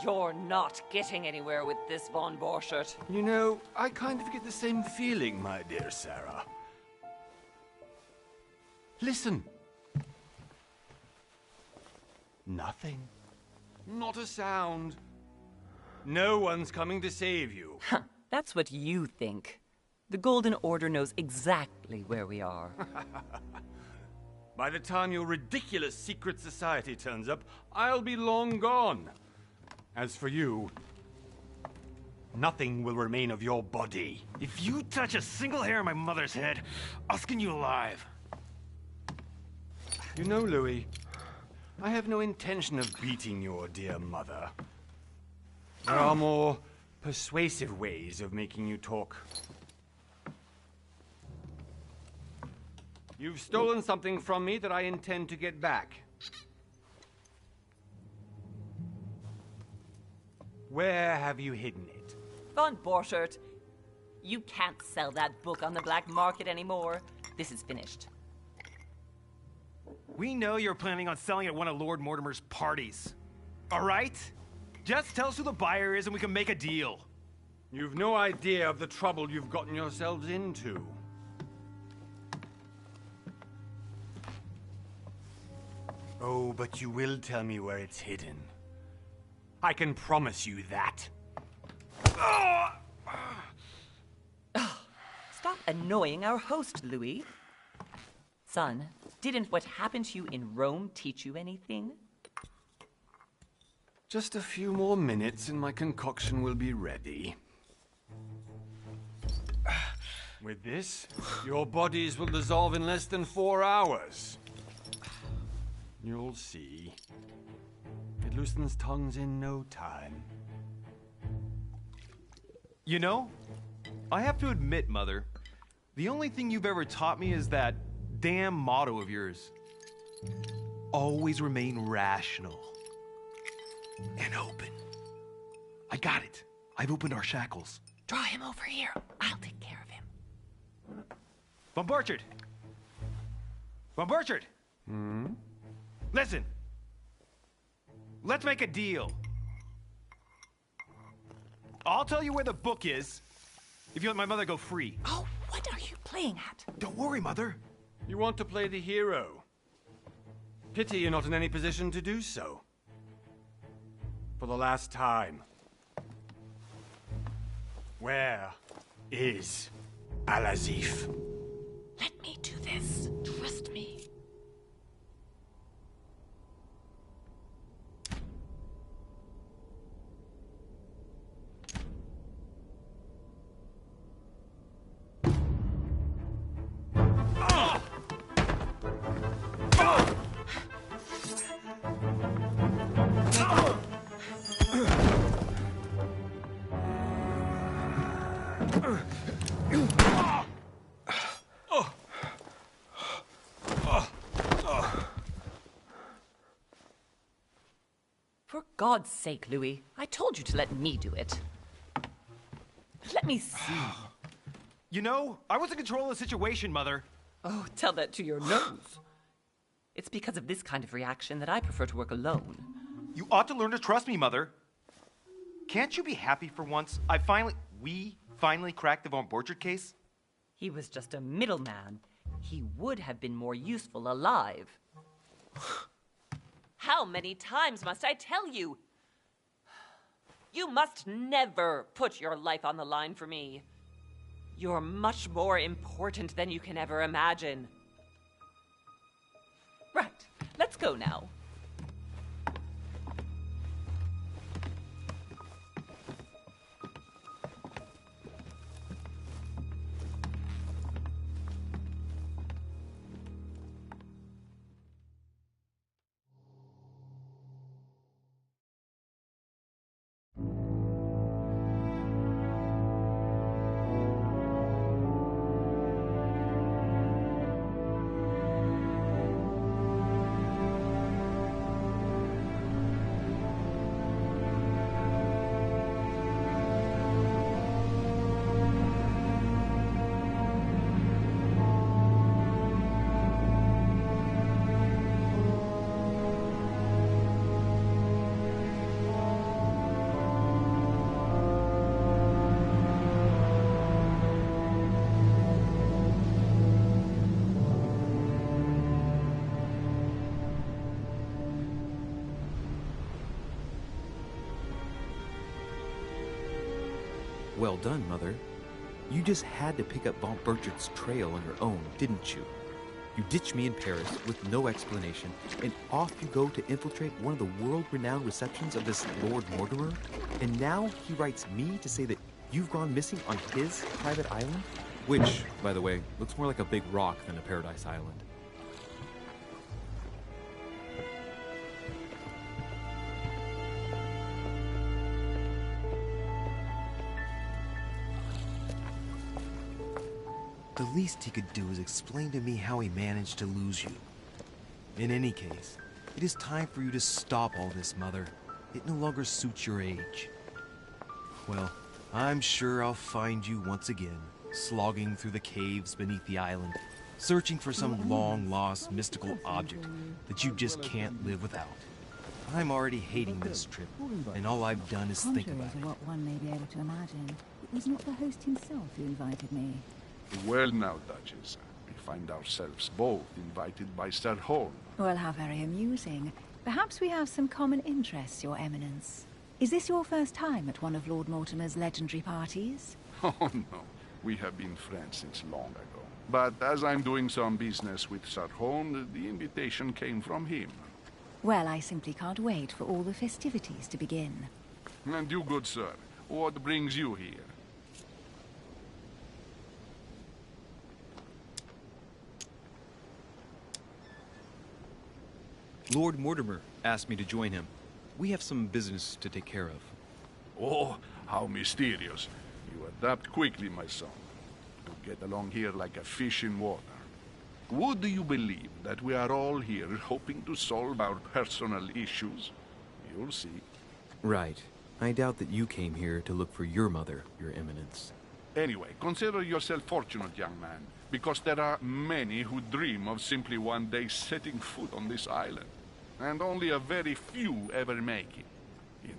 You're not getting anywhere with this, Von Borchert. You know, I kind of get the same feeling, my dear Sarah. Listen. Nothing. Not a sound. No one's coming to save you. Huh, that's what you think. The Golden Order knows exactly where we are. By the time your ridiculous secret society turns up, I'll be long gone. As for you, nothing will remain of your body. If you touch a single hair on my mother's head, I'll skin you alive. You know, Louis, I have no intention of beating your dear mother. There are more persuasive ways of making you talk. You've stolen something from me that I intend to get back. Where have you hidden it? Von Borchert, you can't sell that book on the black market anymore. This is finished. We know you're planning on selling at one of Lord Mortimer's parties. All right? Just tell us who the buyer is and we can make a deal. You've no idea of the trouble you've gotten yourselves into. Oh, but you will tell me where it's hidden. I can promise you that. Stop annoying our host, Louis. Son, didn't what happened to you in Rome teach you anything? Just a few more minutes and my concoction will be ready. With this, your bodies will dissolve in less than 4 hours. You'll see. It loosens tongues in no time. You know, I have to admit, Mother, the only thing you've ever taught me is that damn motto of yours. Always remain rational. And open. I got it. I've opened our shackles. Draw him over here. I'll take care of him. Von Borchert! Von Borchert! Hmm? Listen. Let's make a deal. I'll tell you where the book is if you let my mother go free. Oh, what are you playing at? Don't worry, Mother. You want to play the hero. Pity you're not in any position to do so. For the last time. Where is Al-Azif? Let me do this. Trust me. For God's sake, Louis, I told you to let me do it. Let me see. You know, I was in control of the situation, Mother. Oh, tell that to your nose. It's because of this kind of reaction that I prefer to work alone. You ought to learn to trust me, Mother. Can't you be happy for once? We finally cracked the Von Borchert case? He was just a middleman. He would have been more useful alive. How many times must I tell you? You must never put your life on the line for me. You're much more important than you can ever imagine. Right, let's go now. Well done, Mother. You just had to pick up Von Burchart's trail on your own, didn't you? You ditched me in Paris with no explanation, and off you go to infiltrate one of the world-renowned receptions of this Lord Mortimer? And now he writes me to say that you've gone missing on his private island? Which, by the way, looks more like a big rock than a paradise island. The least he could do is explain to me how he managed to lose you. In any case, it is time for you to stop all this, Mother. It no longer suits your age. Well, I'm sure I'll find you once again, slogging through the caves beneath the island, searching for some long-lost mystical object that you just can't live without. I'm already hating this trip, and all I've done is think about Contrary it. to what one may be able to imagine, it was not the host himself who invited me. Well now, Duchess, we find ourselves both invited by Sir Holm. Well, how very amusing. Perhaps we have some common interests, Your Eminence. Is this your first time at one of Lord Mortimer's legendary parties? Oh no, we have been friends since long ago. But as I'm doing some business with Sir Holm, the invitation came from him. Well, I simply can't wait for all the festivities to begin. And you, good sir, what brings you here? Lord Mortimer asked me to join him. We have some business to take care of. Oh, how mysterious. You adapt quickly, my son. You get along here like a fish in water. Would you believe that we are all here hoping to solve our personal issues? You'll see. Right. I doubt that you came here to look for your mother, Your Eminence. Anyway, consider yourself fortunate, young man, because there are many who dream of simply one day setting foot on this island, and only a very few ever make it.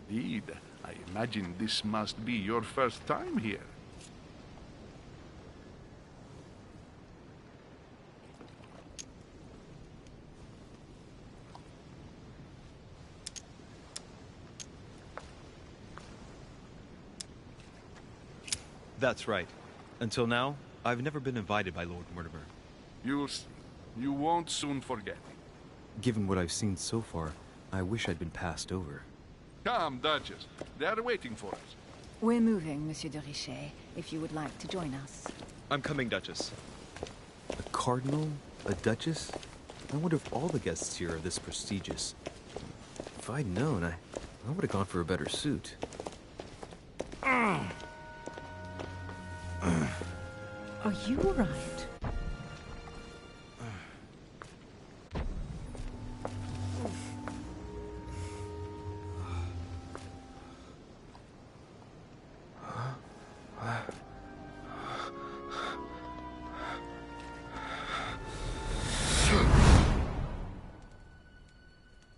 Indeed, I imagine this must be your first time here. That's right. Until now, I've never been invited by Lord Mortimer. You'll see. You won't soon forget. Given what I've seen so far, I wish I'd been passed over. Come, Duchess. They are waiting for us. We're moving, Monsieur de Richet, if you would like to join us. I'm coming, Duchess. A cardinal? A duchess? I wonder if all the guests here are this prestigious. If I'd known, I would have gone for a better suit. Are you all right?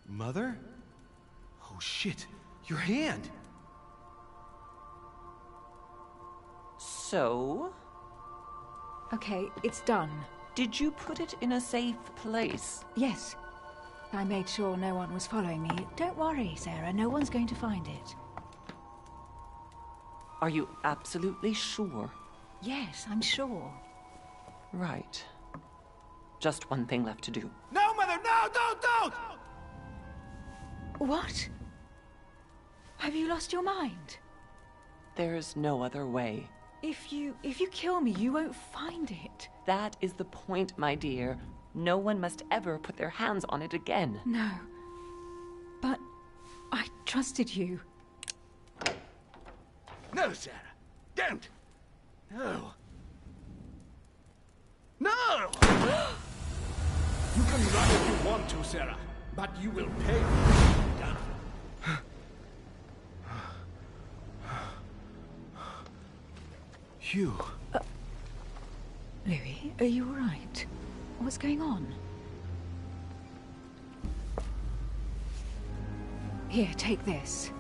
Mother? Oh shit, your hand! So, Okay, it's done. did you put it in a safe place? Yes. I made sure no one was following me. Don't worry, Sarah, no one's going to find it. Are you absolutely sure? Yes, I'm sure. Right. Just one thing left to do. No, Mother, no, don't! What? Have you lost your mind? There's no other way. If you kill me, you won't find it. That is the point, my dear. No one must ever put their hands on it again. No. But I trusted you. No, Sarah. Don't. No. No! You can run if you want to, Sarah, but you will pay. Hugh. Louis, are you all right? What's going on? Here, take this.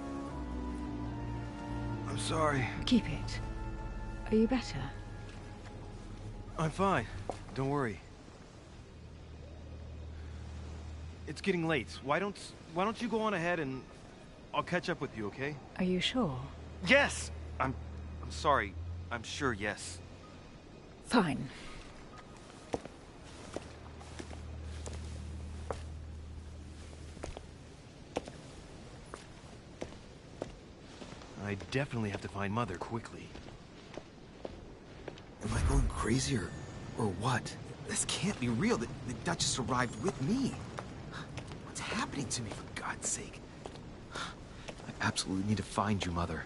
I'm sorry. Keep it. Are you better? I'm fine. Don't worry. It's getting late. Why don't you go on ahead and I'll catch up with you, okay? Are you sure? Yes! I'm I'm sorry. I'm sure, yes. Fine. I definitely have to find Mother quickly. Am I going crazy or what? This can't be real. The Duchess arrived with me. What's happening to me, for God's sake? I absolutely need to find you, Mother.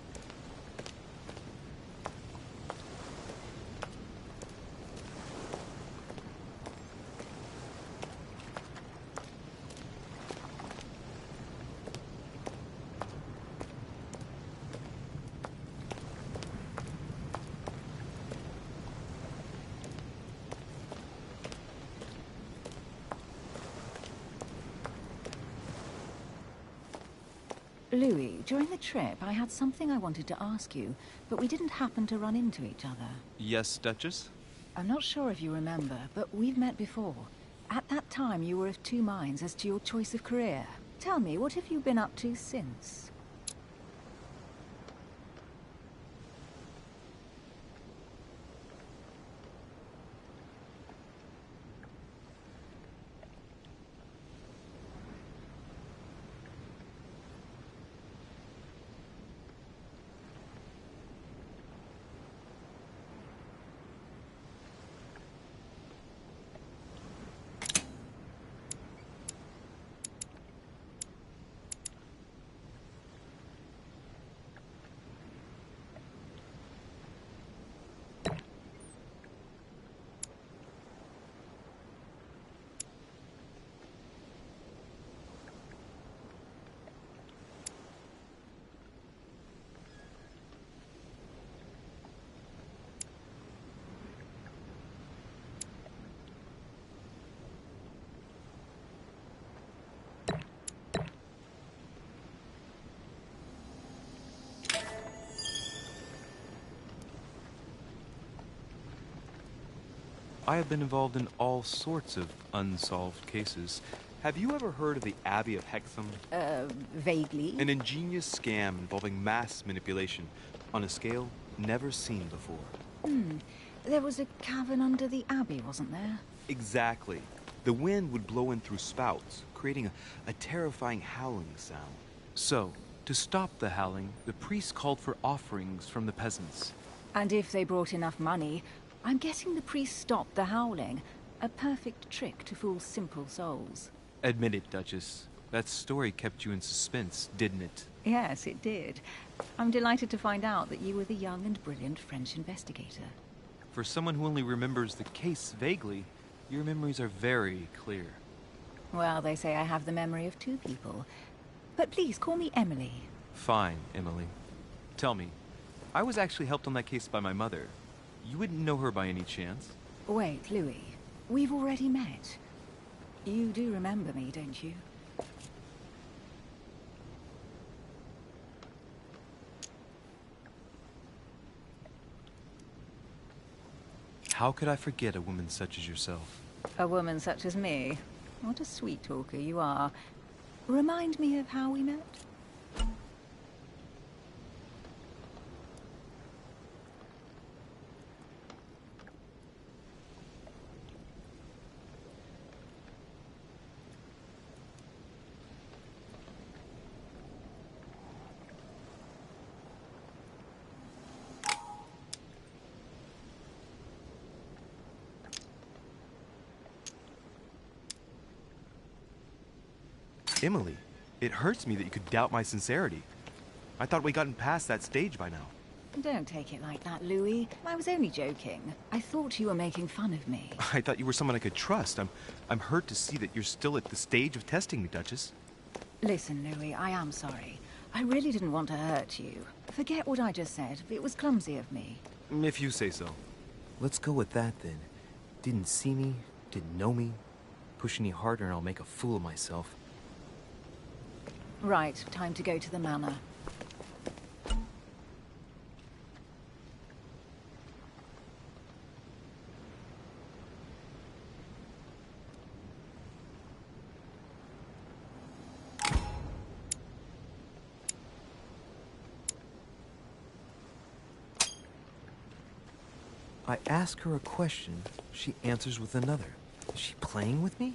Louis, during the trip, I had something I wanted to ask you, but we didn't happen to run into each other. Yes, Duchess? I'm not sure if you remember, but we've met before. At that time, you were of two minds as to your choice of career. Tell me, what have you been up to since? I have been involved in all sorts of unsolved cases. Have you ever heard of the Abbey of Hexham? Vaguely. An ingenious scam involving mass manipulation on a scale never seen before. There was a cavern under the abbey, wasn't there? Exactly. The wind would blow in through spouts, creating a terrifying howling sound. So, to stop the howling, the priests called for offerings from the peasants. And if they brought enough money, I'm guessing the priest stopped the howling. A perfect trick to fool simple souls. Admit it, Duchess. That story kept you in suspense, didn't it? Yes, it did. I'm delighted to find out that you were the young and brilliant French investigator. For someone who only remembers the case vaguely, your memories are very clear. Well, they say I have the memory of two people. But please, call me Emily. Fine, Emily. Tell me, I was actually helped on that case by my mother. You wouldn't know her by any chance? Wait, Louis. We've already met. You do remember me, don't you? How could I forget a woman such as yourself? A woman such as me? What a sweet talker you are. Remind me of how we met? Emily, it hurts me that you could doubt my sincerity. I thought we'd gotten past that stage by now. Don't take it like that, Louis. I was only joking. I thought you were making fun of me. I thought you were someone I could trust. I'm hurt to see that you're still at the stage of testing me, Duchess. Listen, Louis, I am sorry. I really didn't want to hurt you. Forget what I just said. It was clumsy of me. If you say so. Let's go with that then. Didn't see me, didn't know me. Push any harder and I'll make a fool of myself. Right, time to go to the manor. I ask her a question, she answers with another. Is she playing with me?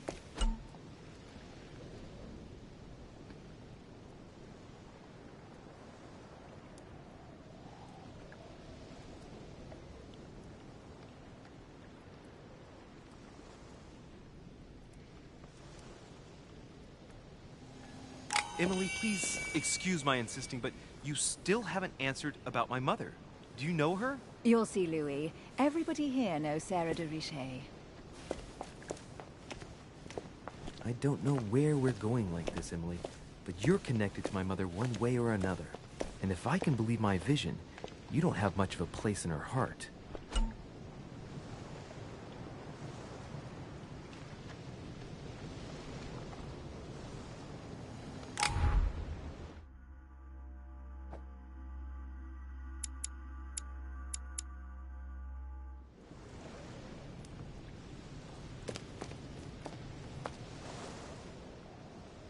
Emily, please excuse my insisting, but you still haven't answered about my mother. Do you know her? You'll see, Louis. Everybody here knows Sarah de Richet. I don't know where we're going like this, Emily, but you're connected to my mother one way or another. And if I can believe my vision, you don't have much of a place in her heart.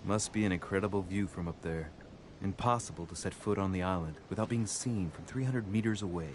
Must be an incredible view from up there. Impossible to set foot on the island without being seen from 300 meters away.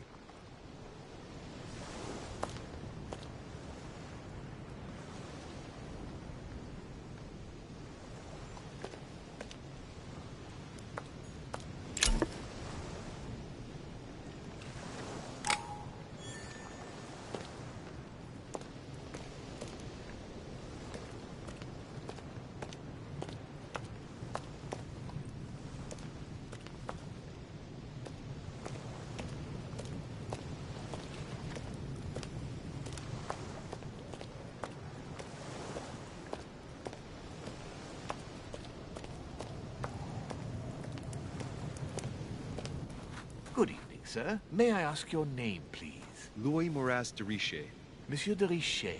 Good evening, sir. May I ask your name, please? Louis Moras de Richet. Monsieur de Richet.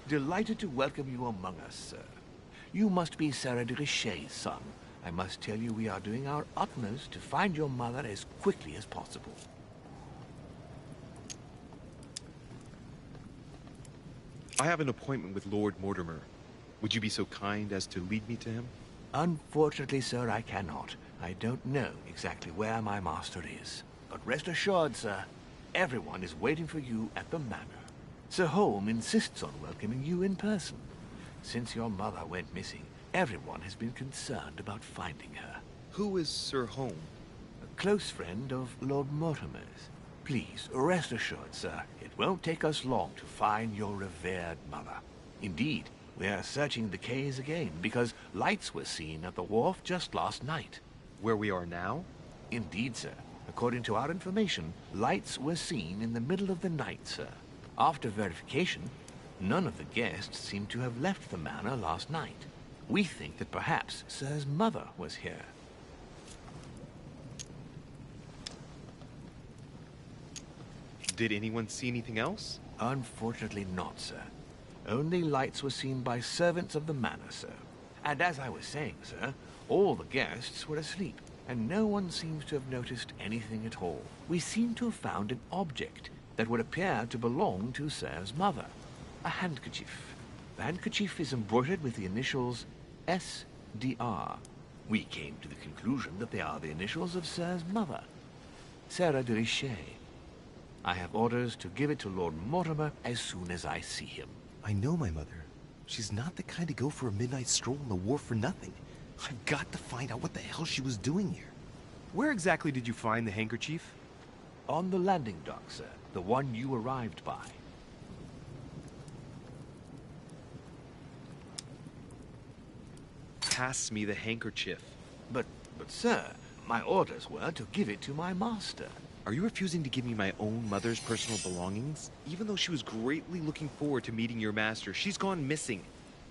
Delighted to welcome you among us, sir. You must be Sarah de Richet's son. I must tell you we are doing our utmost to find your mother as quickly as possible. I have an appointment with Lord Mortimer. Would you be so kind as to lead me to him? Unfortunately, sir, I cannot. I don't know exactly where my master is. But rest assured, sir, everyone is waiting for you at the manor. Sir Holm insists on welcoming you in person. Since your mother went missing, everyone has been concerned about finding her. Who is Sir Holm? A close friend of Lord Mortimer's. Please, rest assured, sir, it won't take us long to find your revered mother. Indeed, we are searching the quays again because lights were seen at the wharf just last night. Where we are now? Indeed, sir. According to our information, lights were seen in the middle of the night, sir. After verification, none of the guests seem to have left the manor last night. We think that perhaps Sir's mother was here. Did anyone see anything else? Unfortunately not, sir. Only lights were seen by servants of the manor, sir. And as I was saying, sir, all the guests were asleep, and no one seems to have noticed anything at all. We seem to have found an object that would appear to belong to Sir's mother. A handkerchief. The handkerchief is embroidered with the initials S.D.R. We came to the conclusion that they are the initials of Sir's mother, Sarah de Richet. I have orders to give it to Lord Mortimer as soon as I see him. I know my mother. She's not the kind to go for a midnight stroll on the wharf for nothing. I've got to find out what the hell she was doing here. Where exactly did you find the handkerchief? On the landing dock, sir. The one you arrived by. Pass me the handkerchief. But sir, my orders were to give it to my master. Are you refusing to give me my own mother's personal belongings? Even though she was greatly looking forward to meeting your master, she's gone missing.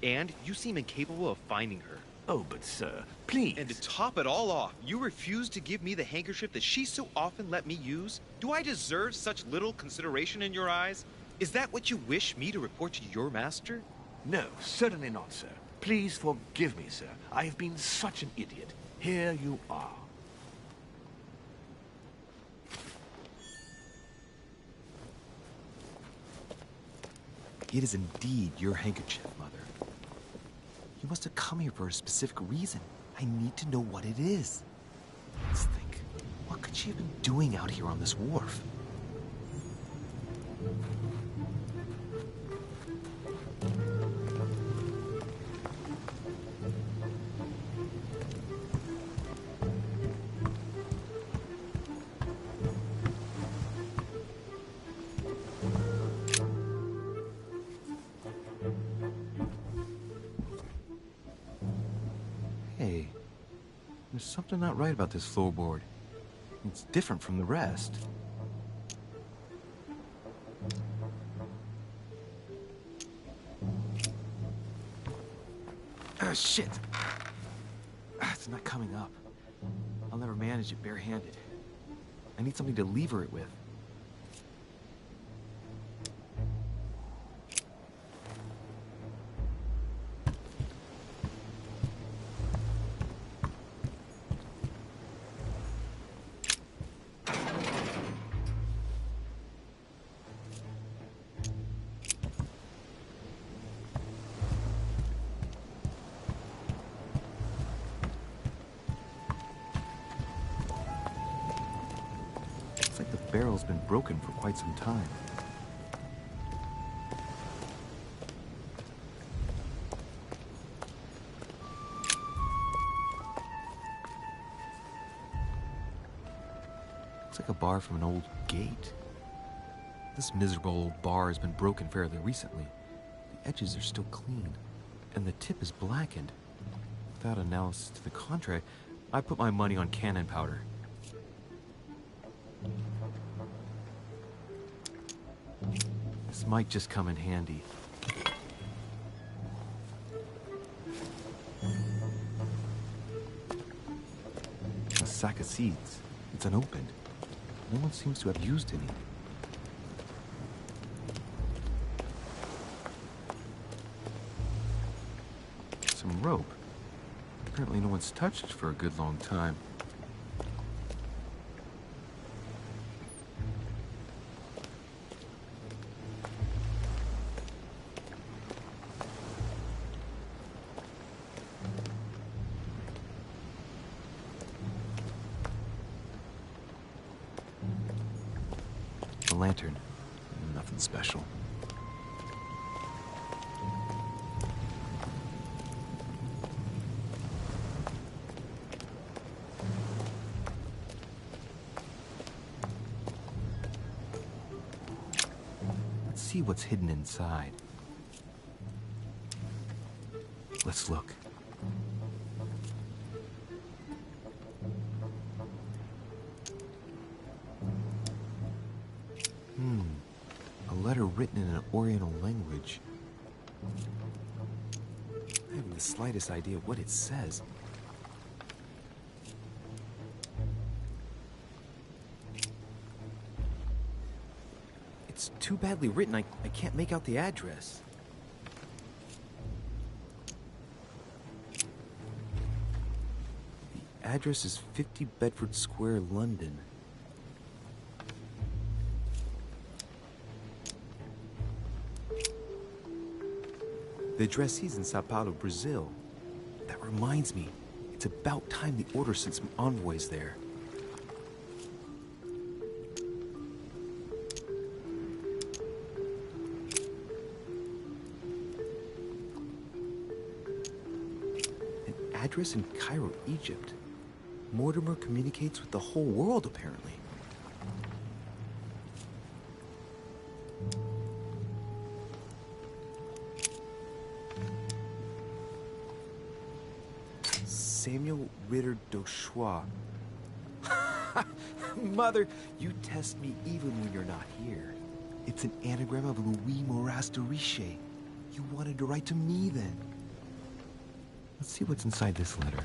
And you seem incapable of finding her. Oh, but sir, please. And to top it all off, you refuse to give me the handkerchief that she so often let me use? Do I deserve such little consideration in your eyes? Is that what you wish me to report to your master? No, certainly not, sir. Please forgive me, sir. I have been such an idiot. Here you are. It is indeed your handkerchief, Mother. You must have come here for a specific reason. I need to know what it is. Let's think. What could she have been doing out here on this wharf? There's something not right about this floorboard. It's different from the rest. Ah, shit! It's not coming up. I'll never manage it barehanded. I need something to lever it with. Looks like the barrel's been broken for quite some time. Looks like a bar from an old gate. This miserable old bar has been broken fairly recently. The edges are still clean, and the tip is blackened. Without analysis to the contrary, I put my money on cannon powder. This might just come in handy. A sack of seeds. It's unopened. No one seems to have used any. Some rope. Apparently no one's touched it for a good long time. A lantern. Nothing special. Let's see what's hidden inside. Let's look. A letter written in an Oriental language. I haven't the slightest idea what it says. It's too badly written, I can't make out the address. The address is 50 Bedford Square, London. The addressee's in Sao Paulo, Brazil. That reminds me, it's about time the Order sent some envoys there. An address in Cairo, Egypt. Mortimer communicates with the whole world, apparently. Samuel Ritter de Ch1. Mother, you test me even when you're not here. It's an anagram of Louis Moras de Riche. You wanted to write to me then. Let's see what's inside this letter.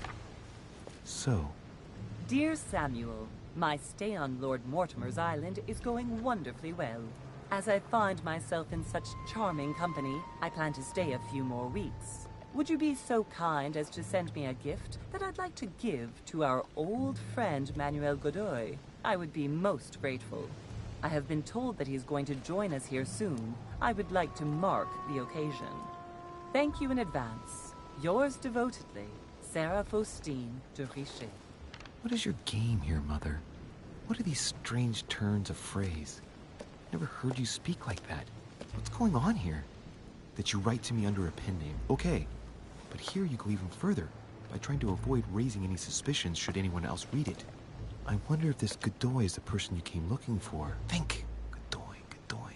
So. Dear Samuel, my stay on Lord Mortimer's island is going wonderfully well. As I find myself in such charming company, I plan to stay a few more weeks. Would you be so kind as to send me a gift that I'd like to give to our old friend Manuel Godoy? I would be most grateful. I have been told that he's going to join us here soon. I would like to mark the occasion. Thank you in advance. Yours devotedly, Sarah Faustine de Riche. What is your game here, Mother? What are these strange turns of phrase? Never heard you speak like that. What's going on here? That you write to me under a pen name, okay. But here you go even further, by trying to avoid raising any suspicions should anyone else read it. I wonder if this Godoy is the person you came looking for. Think! Godoy.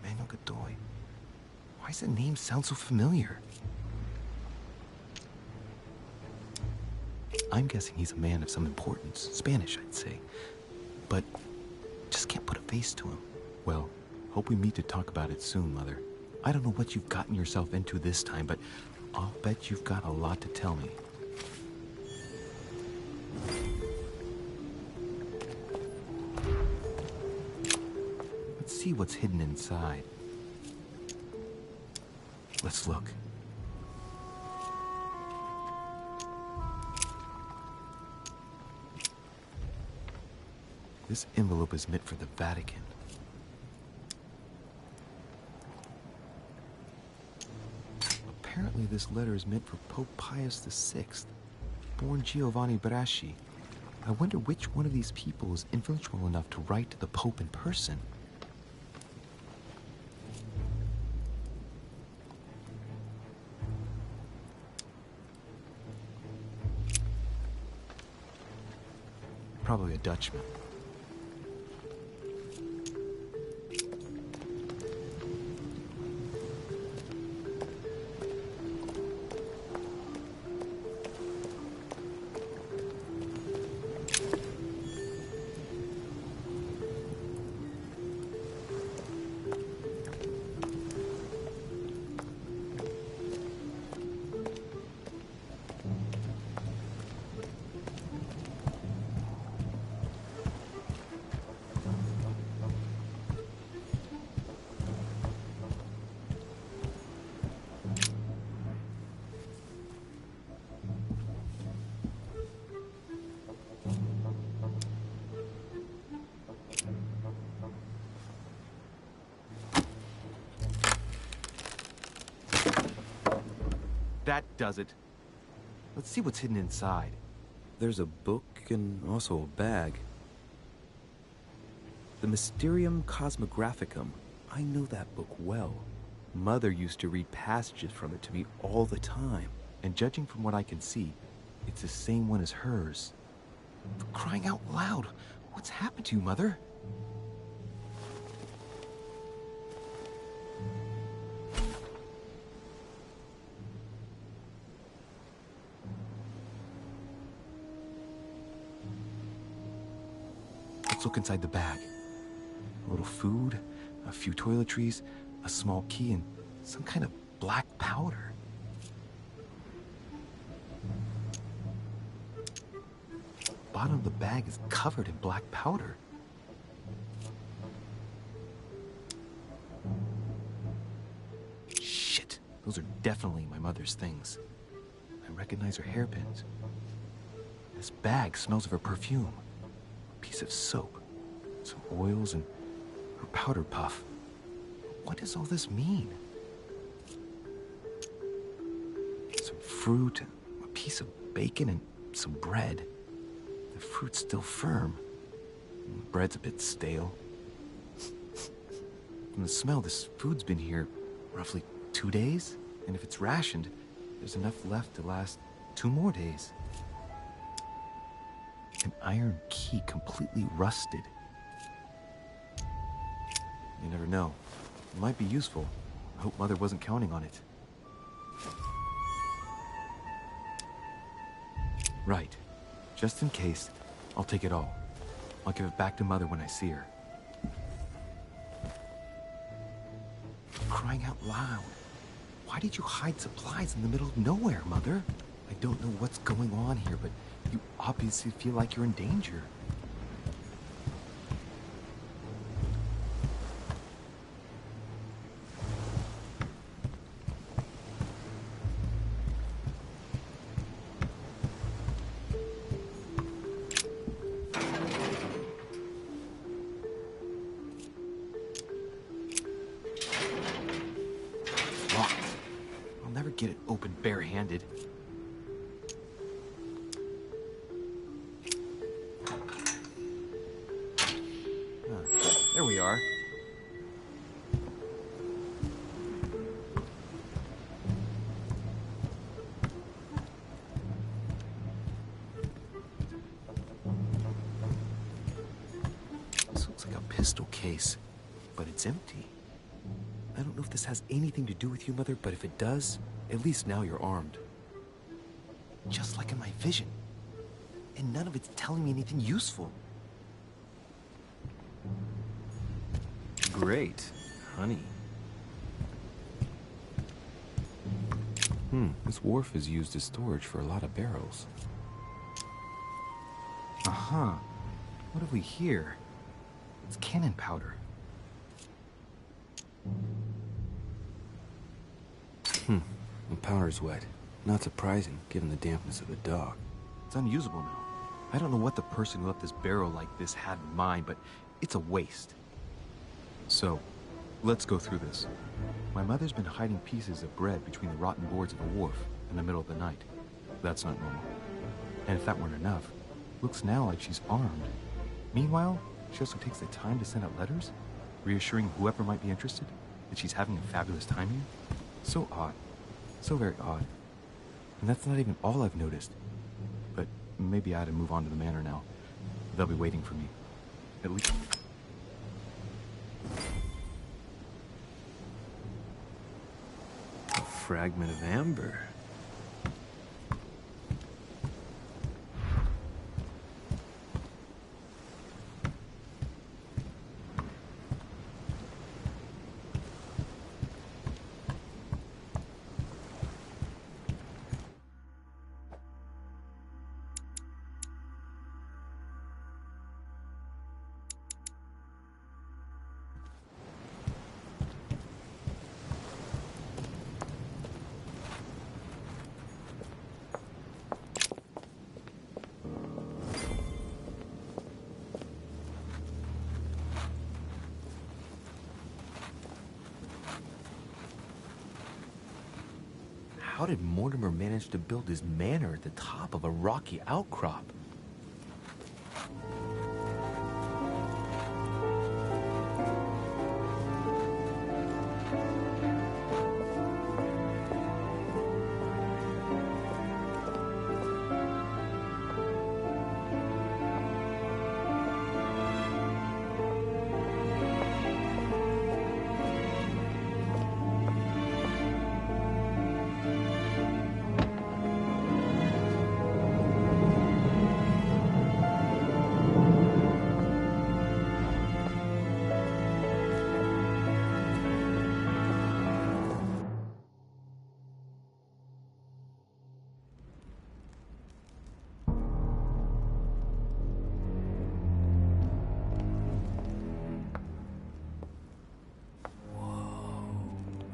Manuel Godoy. Why does the name sound so familiar? I'm guessing he's a man of some importance. Spanish, I'd say. But just can't put a face to him. Well, hope we meet to talk about it soon, Mother. I don't know what you've gotten yourself into this time, but I'll bet you've got a lot to tell me. Let's see what's hidden inside. Let's look. This envelope is meant for the Vatican. Apparently this letter is meant for Pope Pius VI, born Giovanni Braschi. I wonder which one of these people is influential enough to write to the Pope in person. Probably a Dutchman. That does it. Let's see what's hidden inside. There's a book and also a bag. The Mysterium Cosmographicum. I know that book well. Mother used to read passages from it to me all the time. And judging from what I can see, it's the same one as hers. For crying out loud, what's happened to you, Mother? Let's look inside the bag. A little food, a few toiletries, a small key, and some kind of black powder. The bottom of the bag is covered in black powder. Shit, those are definitely my mother's things. I recognize her hairpins. This bag smells of her perfume. A piece of soap, some oils, and her powder puff. What does all this mean? Some fruit, a piece of bacon, and some bread. The fruit's still firm. And the bread's a bit stale. From the smell, this food's been here roughly 2 days. And if it's rationed, there's enough left to last 2 more days. An iron key completely rusted. You never know. It might be useful. I hope Mother wasn't counting on it. Right. Just in case, I'll take it all. I'll give it back to Mother when I see her. Crying out loud. Why did you hide supplies in the middle of nowhere, Mother? I don't know what's going on here, but you obviously feel like you're in danger. Locked. I'll never get it open barehanded. There we are. This looks like a pistol case, but it's empty. I don't know if this has anything to do with you, Mother, but if it does, at least now you're armed. Just like in my vision. and none of it's telling me anything useful. Great. Honey. This wharf is used as storage for a lot of barrels. Uh-huh. What have we here? It's cannon powder. The powder's wet. Not surprising, given the dampness of the dock. It's unusable now. I don't know what the person who left this barrel like this had in mind, but it's a waste. So, let's go through this. My mother's been hiding pieces of bread between the rotten boards of a wharf in the middle of the night. That's not normal. And if that weren't enough, looks now like she's armed. Meanwhile, she also takes the time to send out letters, reassuring whoever might be interested that she's having a fabulous time here. So odd. So very odd. And that's not even all I've noticed. But maybe I ought to move on to the manor now. They'll be waiting for me. At least... A fragment of amber. How did Mortimer manage to build his manor at the top of a rocky outcrop?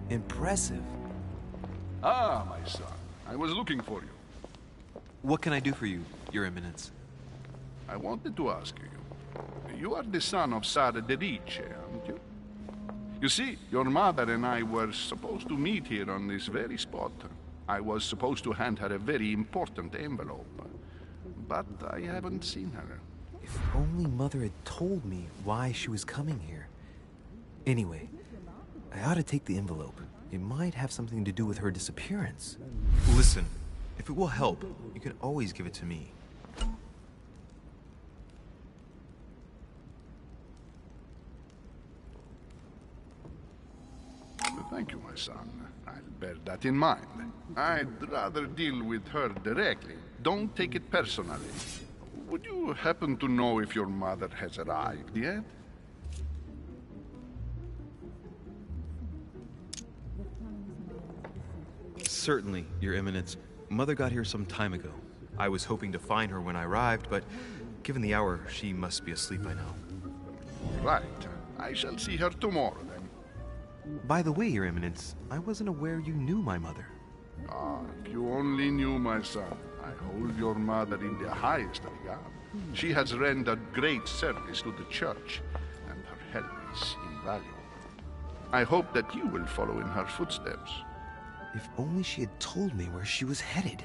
Impressive. Ah, my son. I was looking for you. What can I do for you, Your Eminence? I wanted to ask you. You are the son of Sara de Riche, aren't you? You see, your mother and I were supposed to meet here on this very spot. I was supposed to hand her a very important envelope. But I haven't seen her. If only Mother had told me why she was coming here. Anyway, I ought to take the envelope. It might have something to do with her disappearance. Listen, if it will help, you can always give it to me. Thank you, my son. I'll bear that in mind. I'd rather deal with her directly. Don't take it personally. Would you happen to know if your mother has arrived yet? Certainly, Your Eminence. Mother got here some time ago. I was hoping to find her when I arrived, but given the hour, she must be asleep by now. Right. I shall see her tomorrow, then. By the way, Your Eminence, I wasn't aware you knew my mother. Ah, if you only knew, my son. I hold your mother in the highest regard. She has rendered great service to the church, and her help is invaluable. I hope that you will follow in her footsteps. If only she had told me where she was headed.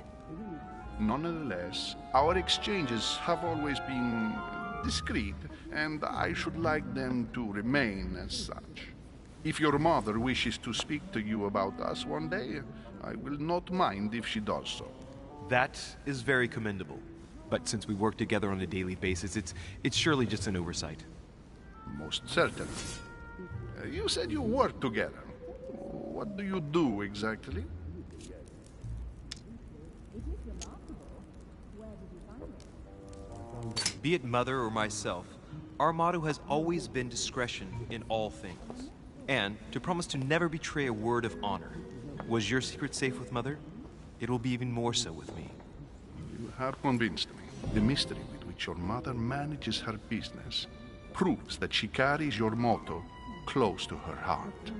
Nonetheless, our exchanges have always been discreet, and I should like them to remain as such. If your mother wishes to speak to you about us one day, I will not mind if she does so. That is very commendable. But since we work together on a daily basis, it's surely just an oversight. Most certainly. You said you work together. What do you do exactly? Be it Mother or myself, our motto has always been discretion in all things. And to promise to never betray a word of honor. Was your secret safe with Mother? It will be even more so with me. You have convinced me. The mystery with which your mother manages her business proves that she carries your motto close to her heart.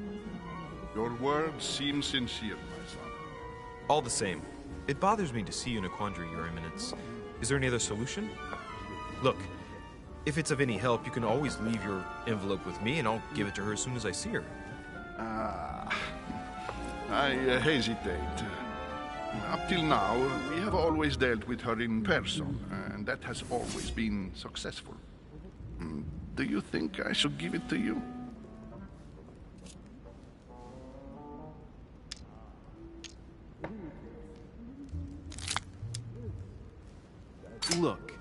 Your words seem sincere, my son. All the same, it bothers me to see you in a quandary, Your Eminence. Is there any other solution? Look, if it's of any help, you can always leave your envelope with me and I'll give it to her as soon as I see her. I hesitate. Up till now, we have always dealt with her in person, and that has always been successful. Do you think I should give it to you? Look,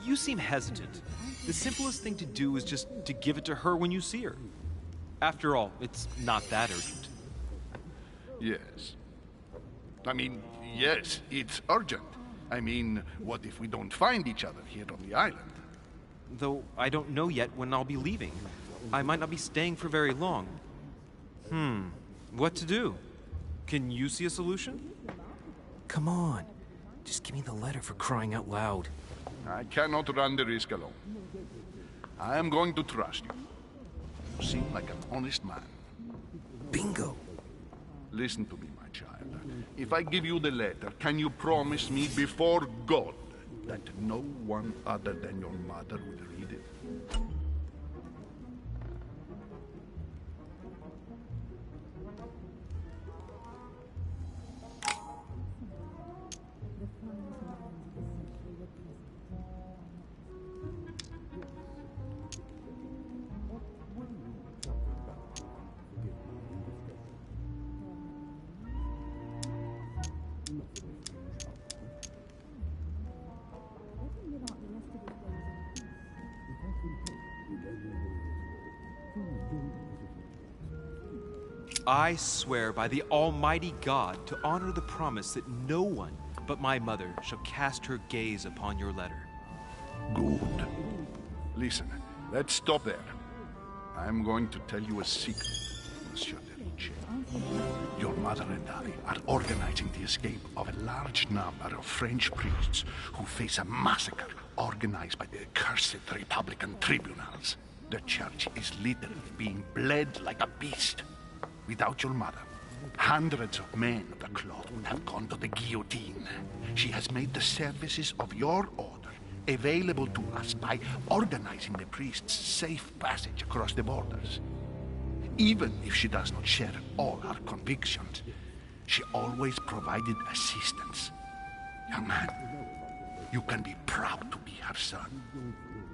you seem hesitant. The simplest thing to do is just to give it to her when you see her. After all, it's not that urgent. Yes. I mean, yes, it's urgent. I mean, what if we don't find each other here on the island? Though I don't know yet when I'll be leaving. I might not be staying for very long. What to do? Can you see a solution? Come on. Just give me the letter, for crying out loud. I cannot run the risk alone. I am going to trust you. You seem like an honest man. Bingo. Listen to me, my child. If I give you the letter, can you promise me before God that no one other than your mother will read it? I swear by the Almighty God to honor the promise that no one but my mother shall cast her gaze upon your letter. Good. Listen, let's stop there. I'm going to tell you a secret, Monsieur de Luce. Your mother and I are organizing the escape of a large number of French priests who face a massacre organized by the accursed Republican tribunals. The church is literally being bled like a beast. Without your mother, hundreds of men of the cloth would have gone to the guillotine. She has made the services of your order available to us by organizing the priests' safe passage across the borders. Even if she does not share all our convictions, she always provided assistance. Young man, you can be proud to be her son.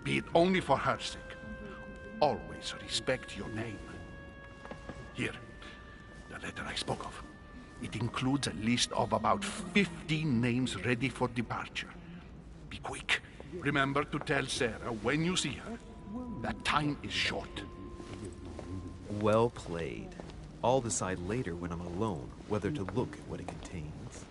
Be it only for her sake. Always respect your name. Here, the letter I spoke of. It includes a list of about 15 names ready for departure. Be quick. Remember to tell Sarah when you see her that time is short. Well played. I'll decide later when I'm alone whether to look at what it contains.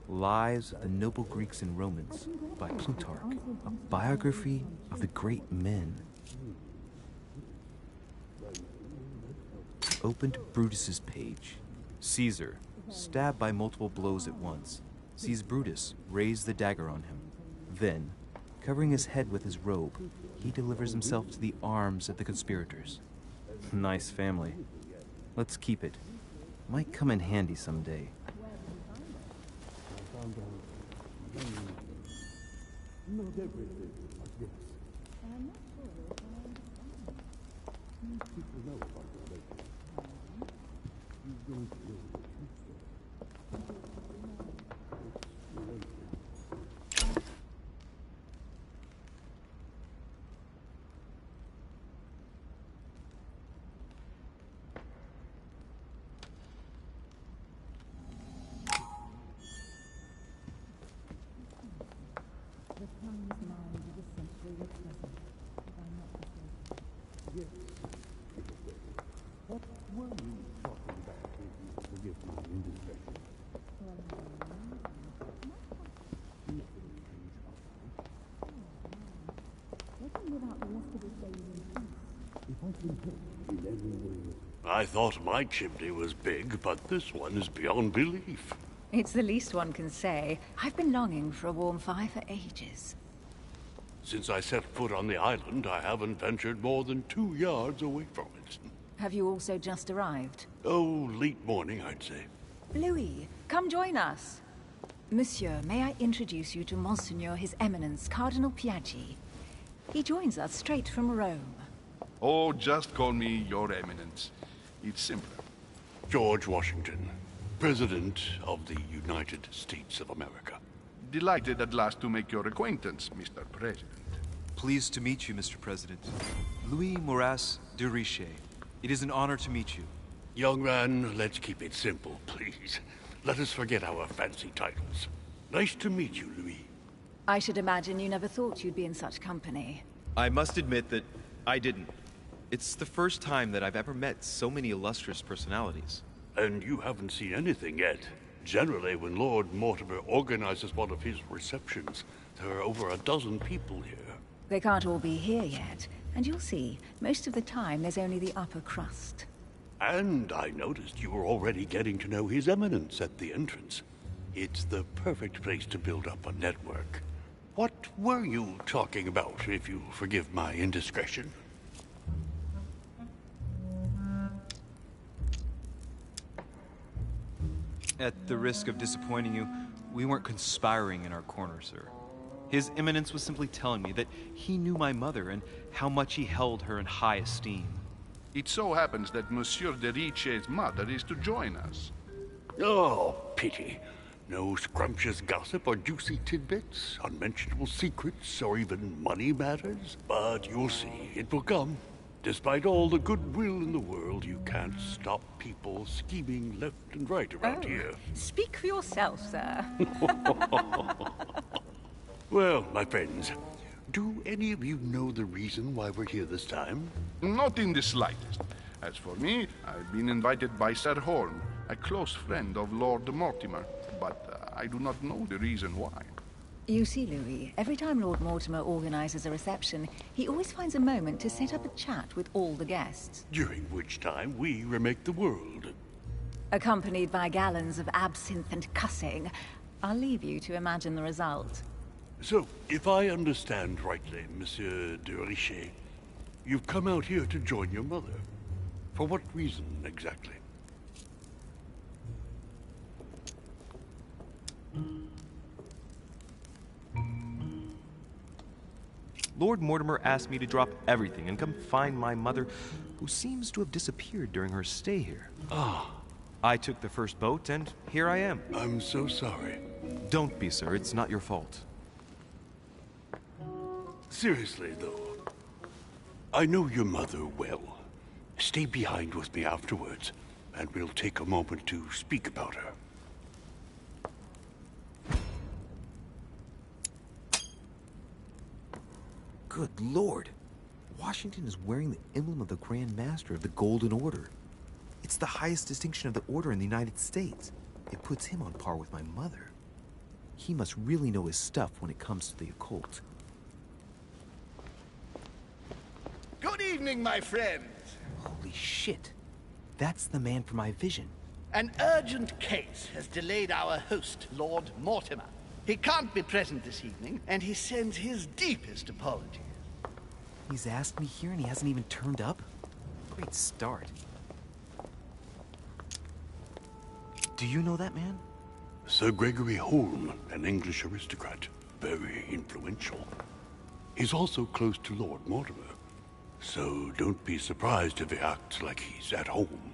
Lives of the Noble Greeks and Romans by Plutarch, a biography of the great men. Open to Brutus's page. Caesar, stabbed by multiple blows at once, sees Brutus raise the dagger on him. Then, covering his head with his robe, he delivers himself to the arms of the conspirators. Nice family. Let's keep it. Might come in handy someday. I thought my chimney was big, but this one is beyond belief. It's the least one can say. I've been longing for a warm fire for ages. Since I set foot on the island, I haven't ventured more than 2 yards away from it. Have you also just arrived? Oh, late morning, I'd say. Louis, come join us. Monsieur, may I introduce you to Monseigneur His Eminence, Cardinal Piaggi. He joins us straight from Rome. Oh, just call me Your Eminence. It's simpler. George Washington, President of the United States of America. Delighted at last to make your acquaintance, Mr. President. Pleased to meet you, Mr. President. Louis Moras de Richet. It is an honor to meet you. Young man, let's keep it simple, please. Let us forget our fancy titles. Nice to meet you, Louis. I should imagine you never thought you'd be in such company. I must admit that I didn't. It's the first time that I've ever met so many illustrious personalities. And you haven't seen anything yet. Generally, when Lord Mortimer organizes one of his receptions, there are over a dozen people here. They can't all be here yet, and you'll see, most of the time there's only the upper crust. And I noticed you were already getting to know His Eminence at the entrance. It's the perfect place to build up a network. What were you talking about, if you'll forgive my indiscretion? At the risk of disappointing you, we weren't conspiring in our corner, sir. His Eminence was simply telling me that he knew my mother and how much he held her in high esteem. It so happens that Monsieur de Richet's mother is to join us. Oh, pity. No scrumptious gossip or juicy tidbits, unmentionable secrets, or even money matters. But you'll see, it will come. Despite all the goodwill in the world, you can't stop people scheming left and right around here. Speak for yourself, sir. Well, my friends, do any of you know the reason why we're here this time? Not in the slightest. As for me, I've been invited by Sir Horn, a close friend of Lord Mortimer, but I do not know the reason why. You see, Louis, every time Lord Mortimer organizes a reception, he always finds a moment to set up a chat with all the guests. During which time we remake the world. Accompanied by gallons of absinthe and cussing. I'll leave you to imagine the result. So, if I understand rightly, Monsieur de Richet, you've come out here to join your mother. For what reason, exactly? Lord Mortimer asked me to drop everything and come find my mother, who seems to have disappeared during her stay here. Ah. I took the first boat, and here I am. I'm so sorry. Don't be, sir. It's not your fault. Seriously, though, I know your mother well. Stay behind with me afterwards, and we'll take a moment to speak about her. Good Lord! Washington is wearing the emblem of the Grand Master of the Golden Order. It's the highest distinction of the Order in the United States. It puts him on par with my mother. He must really know his stuff when it comes to the occult. Good evening, my friends. Holy shit. That's the man from my vision. An urgent case has delayed our host, Lord Mortimer. He can't be present this evening, and he sends his deepest apologies. He's asked me here and he hasn't even turned up? Great start. Do you know that man? Sir Gregory Holm, an English aristocrat. Very influential. He's also close to Lord Mortimer. So don't be surprised if he acts like he's at home.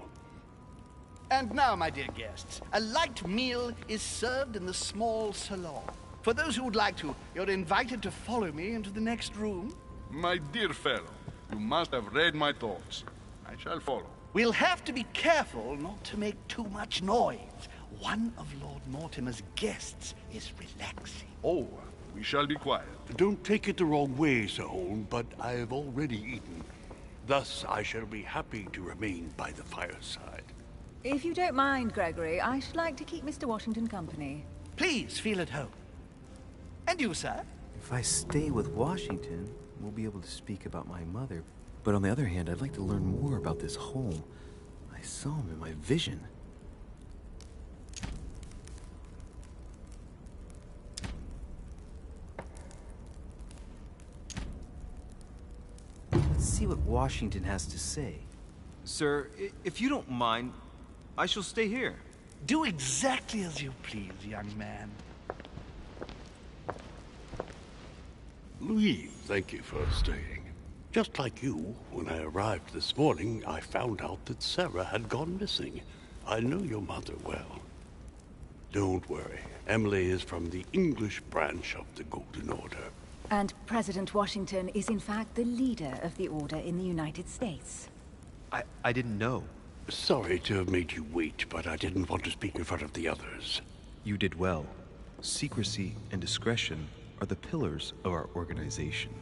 And now, my dear guests, a light meal is served in the small salon. For those who would like to, you're invited to follow me into the next room. My dear fellow, you must have read my thoughts. I shall follow. We'll have to be careful not to make too much noise. One of Lord Mortimer's guests is relaxing. Oh, we shall be quiet. Don't take it the wrong way, Sir Holm, but I have already eaten. Thus, I shall be happy to remain by the fireside. If you don't mind, Gregory, I should like to keep Mr. Washington company. Please feel at home. And you, sir? If I stay with Washington, we'll be able to speak about my mother. But on the other hand, I'd like to learn more about this home. I saw him in my vision. Let's see what Washington has to say. Sir, if you don't mind, I shall stay here. Do exactly as you please, young man. Louis, thank you for staying. Just like you, when I arrived this morning, I found out that Sarah had gone missing. I know your mother well. Don't worry. Emily is from the English branch of the Golden Order. And President Washington is in fact the leader of the Order in the United States. I didn't know. Sorry to have made you wait, but I didn't want to speak in front of the others. You did well. Secrecy and discretion are the pillars of our organization.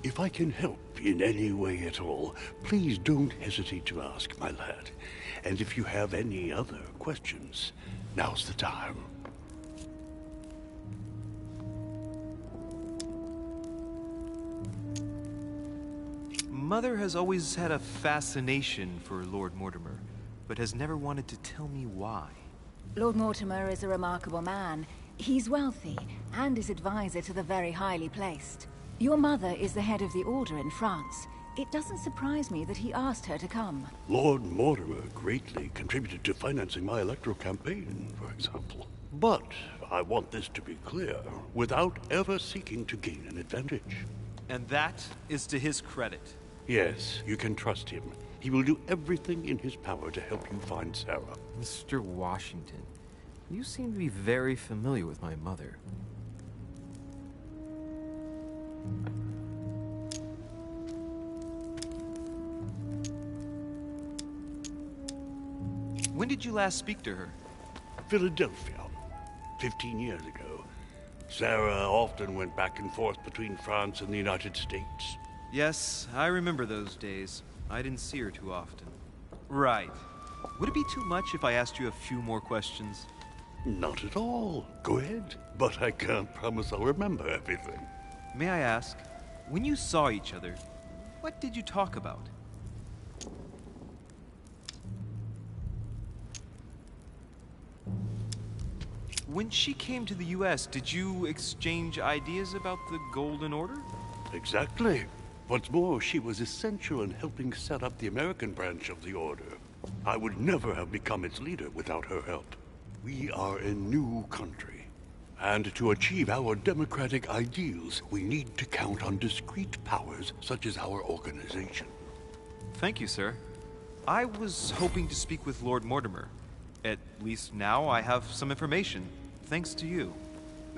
If I can help in any way at all, please don't hesitate to ask, my lad. And if you have any other questions, now's the time. Mother has always had a fascination for Lord Mortimer, but has never wanted to tell me why. Lord Mortimer is a remarkable man. He's wealthy, and is advisor to the very highly placed. Your mother is the head of the Order in France. It doesn't surprise me that he asked her to come. Lord Mortimer greatly contributed to financing my electoral campaign, for example. But I want this to be clear, without ever seeking to gain an advantage. And that is to his credit. Yes, you can trust him. He will do everything in his power to help you find Sarah. Mr. Washington, you seem to be very familiar with my mother. When did you last speak to her? Philadelphia, 15 years ago. Sarah often went back and forth between France and the United States. Yes, I remember those days. I didn't see her too often. Right. Would it be too much if I asked you a few more questions? Not at all. Go ahead. But I can't promise I'll remember everything. May I ask, when you saw each other, what did you talk about? When she came to the U.S., did you exchange ideas about the Golden Order? Exactly. What's more, she was essential in helping set up the American branch of the Order. I would never have become its leader without her help. We are a new country. And to achieve our democratic ideals, we need to count on discrete powers such as our organization. Thank you, sir. I was hoping to speak with Lord Mortimer. At least now I have some information, thanks to you.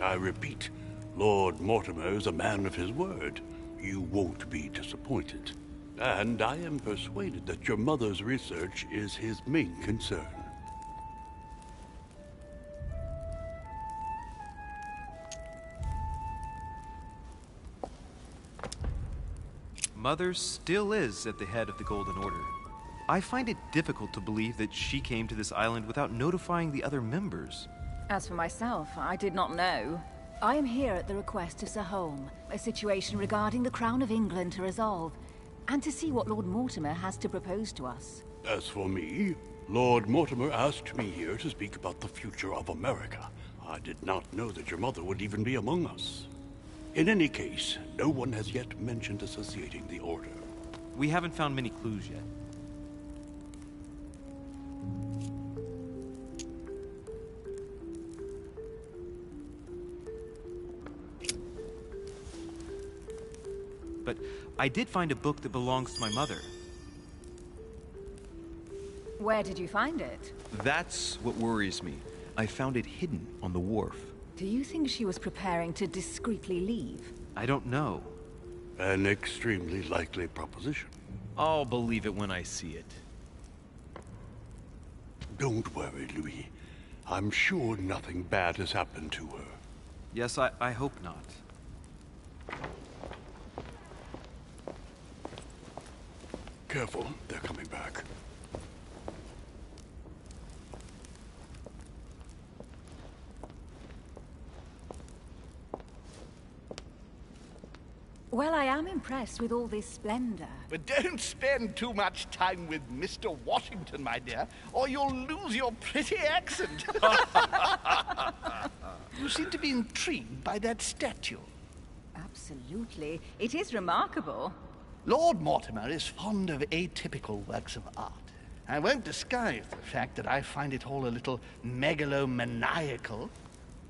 I repeat, Lord Mortimer is a man of his word. You won't be disappointed. And I am persuaded that your mother's research is his main concern. Mother still is at the head of the Golden Order. I find it difficult to believe that she came to this island without notifying the other members. As for myself, I did not know. I am here at the request of Sir Holm, a situation regarding the Crown of England to resolve, and to see what Lord Mortimer has to propose to us. As for me, Lord Mortimer asked me here to speak about the future of America. I did not know that your mother would even be among us. In any case, no one has yet mentioned associating the Order. We haven't found many clues yet. But I did find a book that belongs to my mother. Where did you find it? That's what worries me. I found it hidden on the wharf. Do you think she was preparing to discreetly leave? I don't know. An extremely likely proposition. I'll believe it when I see it. Don't worry, Louis. I'm sure nothing bad has happened to her. Yes, I hope not. Careful, they're coming back. Well, I am impressed with all this splendor. But don't spend too much time with Mr. Washington, my dear, or you'll lose your pretty accent. You seem to be intrigued by that statue. Absolutely. It is remarkable. Lord Mortimer is fond of atypical works of art. I won't disguise the fact that I find it all a little megalomaniacal.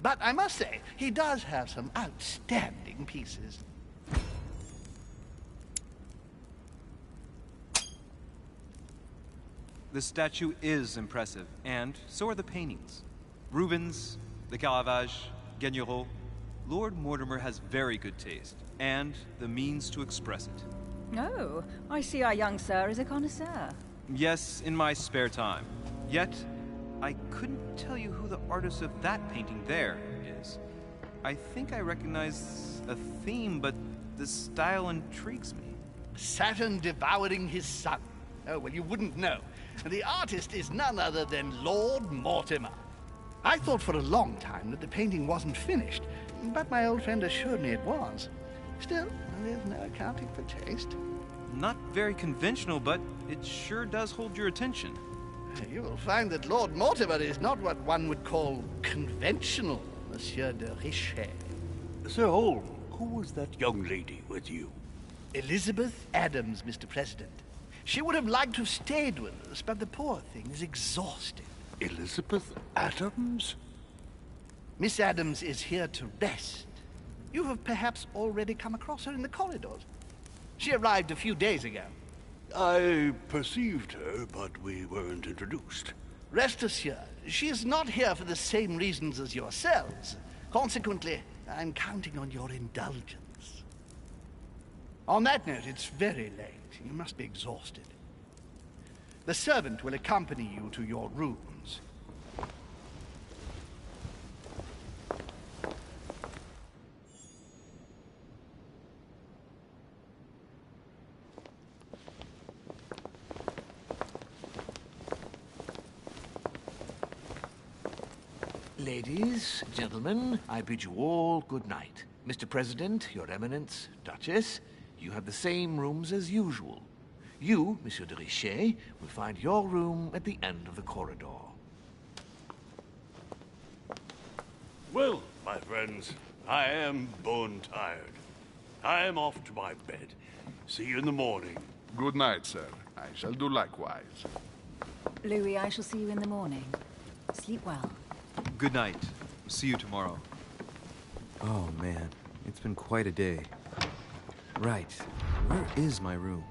But I must say, he does have some outstanding pieces. The statue is impressive, and so are the paintings. Rubens, the Caravage, Guignero. Lord Mortimer has very good taste, and the means to express it. Oh, I see our young sir is a connoisseur. Yes, in my spare time. Yet, I couldn't tell you who the artist of that painting there is. I think I recognize a theme, but the style intrigues me. Saturn devouring his son. Oh, well, you wouldn't know. The artist is none other than Lord Mortimer. I thought for a long time that the painting wasn't finished, but my old friend assured me it was. Still, there's no accounting for taste. Not very conventional, but it sure does hold your attention. You will find that Lord Mortimer is not what one would call conventional, Monsieur de Richet. Sir Holm, who was that young lady with you? Elizabeth Adams, Mr. President. She would have liked to have stayed with us, but the poor thing is exhausted. Elizabeth Adams? Miss Adams is here to rest. You have perhaps already come across her in the corridors. She arrived a few days ago. I perceived her, but we weren't introduced. Rest assured, she is not here for the same reasons as yourselves. Consequently, I'm counting on your indulgence. On that note, it's very late. You must be exhausted. The servant will accompany you to your rooms. Ladies, gentlemen, I bid you all good night. Mr. President, Your Eminence, Duchess, you have the same rooms as usual. You, Monsieur de Richet, will find your room at the end of the corridor. Well, my friends, I am bone tired. I am off to my bed. See you in the morning. Good night, sir. I shall do likewise. Louis, I shall see you in the morning. Sleep well. Good night. See you tomorrow. Oh man, it's been quite a day. Right, where is my room?